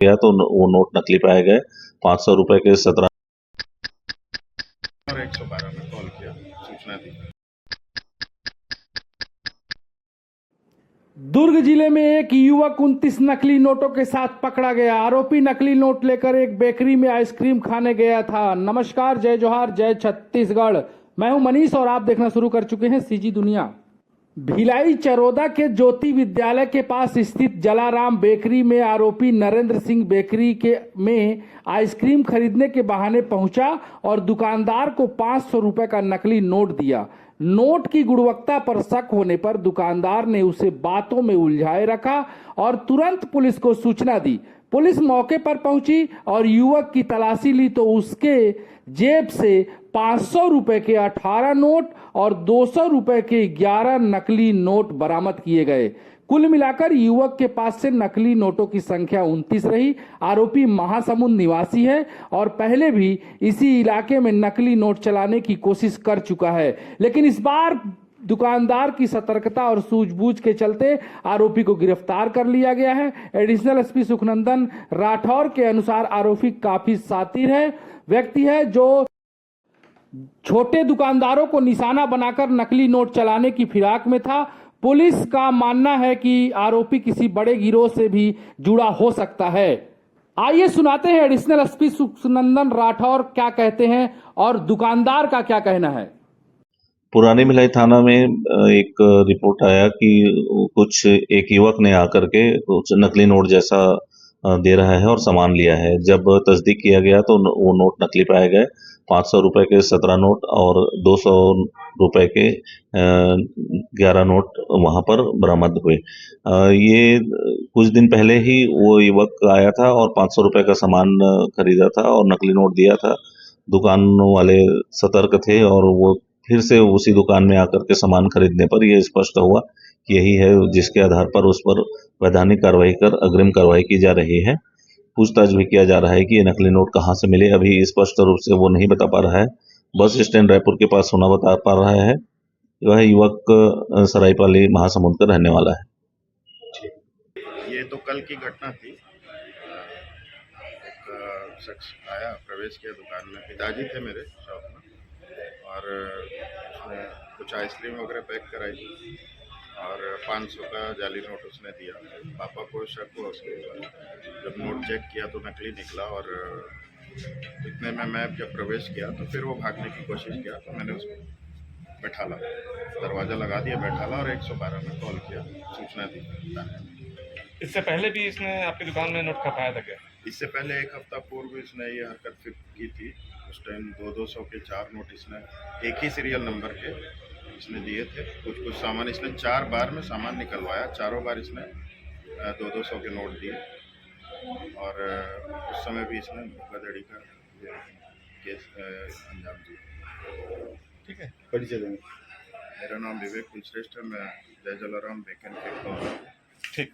गया तो वो नोट नकली पाए गए। 500 रुपए के 17 और 112 में कॉल किया, सूचना दी। दुर्ग जिले में एक युवक 29 नकली नोटों के साथ पकड़ा गया। आरोपी नकली नोट लेकर एक बेकरी में आइसक्रीम खाने गया था। नमस्कार, जय जोहार, जय छत्तीसगढ़। मैं हूं मनीष और आप देखना शुरू कर चुके हैं सीजी दुनिया। भिलाई चरोदा के ज्योति विद्यालय के पास स्थित जलाराम बेकरी में आरोपी नरेंद्र सिंह बेकरी के में आइसक्रीम खरीदने के बहाने पहुंचा और दुकानदार को 500 रुपए का नकली नोट दिया। नोट की गुणवत्ता पर शक होने पर दुकानदार ने उसे बातों में उलझाए रखा और तुरंत पुलिस को सूचना दी। पुलिस मौके पर पहुंची और युवक की तलाशी ली तो उसके जेब से 500 रुपए के 18 नोट और 200 रुपए के 11 नकली नोट बरामद किए गए। कुल मिलाकर युवक के पास से नकली नोटों की संख्या 29 रही। आरोपी महासमुंद निवासी है और पहले भी इसी इलाके में नकली नोट चलाने की कोशिश कर चुका है, लेकिन इस बार दुकानदार की सतर्कता और सूझबूझ के चलते आरोपी को गिरफ्तार कर लिया गया है। एडिशनल एसपी सुखनंदन राठौर के अनुसार आरोपी काफी शातिर है, व्यक्ति है जो छोटे दुकानदारों को निशाना बनाकर नकली नोट चलाने की फिराक में था। पुलिस का मानना है कि आरोपी किसी बड़े गिरोह से भी जुड़ा हो सकता है। आइए सुनाते हैं एडिशनल एसपी सुखनंदन राठौर क्या कहते हैं और दुकानदार का क्या कहना है। पुरानी भिलाई थाना में एक रिपोर्ट आया कि कुछ एक युवक ने आकर के कुछ नकली नोट जैसा दे रहा है और सामान लिया है। जब तस्दीक किया गया तो वो नोट नकली पाए गए। 500 रुपए के 17 नोट और 200 रुपए के 11 नोट वहां पर बरामद हुए। ये कुछ दिन पहले ही वो युवक आया था और 500 रुपए का सामान खरीदा था और नकली नोट दिया था। दुकान वाले सतर्क थे और वो फिर से उसी दुकान में आकर के सामान खरीदने पर यह स्पष्ट हुआ कि यही है, जिसके आधार पर उस पर वैधानिक कार्रवाई कर अग्रिम कार्रवाई की जा रही है। पूछताछ भी किया जा रहा है कि ये नकली नोट कहाँ से मिले। अभी स्पष्ट रूप से वो नहीं बता पा रहा है। बस स्टैंड रायपुर के पास होना बता पा रहा है। वह युवक सरायपाली महासमुंद का रहने वाला है। ये तो कल की घटना थी। एक शख्स आया, प्रवेश किया दुकान में, पिताजी थे मेरे शॉप में, और उसने कुछ आइसक्रीम वगैरह पैक कराई और 500 का जाली नोट उसने दिया। पापा को शक हुआ उसके ऊपर। जब नोट चेक किया तो नकली निकला और इतने में मैं जब प्रवेश किया तो फिर वो भागने की कोशिश किया, तो मैंने उसको बैठाला, दरवाज़ा लगा दिया, बैठाला और 112 में कॉल किया, सूचना दी। इससे पहले भी इसने आपकी दुकान में नोट खपाया था क्या? इससे पहले एक हफ्ता पूर्व इसने ये हरकत फिर की थी। उस टाइम 200 के 4 नोट इसने एक ही सीरियल नंबर के इसने दिए थे। कुछ सामान इसने 4 बार में सामान निकलवाया, चारों बार इसने 200 के नोट दिए और उस समय भी इसने धोखाधड़ी का केस अंजाम दिया। ठीक है, परिचय देंगे। मेरा नाम विवेक कुलश्रेष्ठ है, मैं जय जलाराम बेकन के ठीक।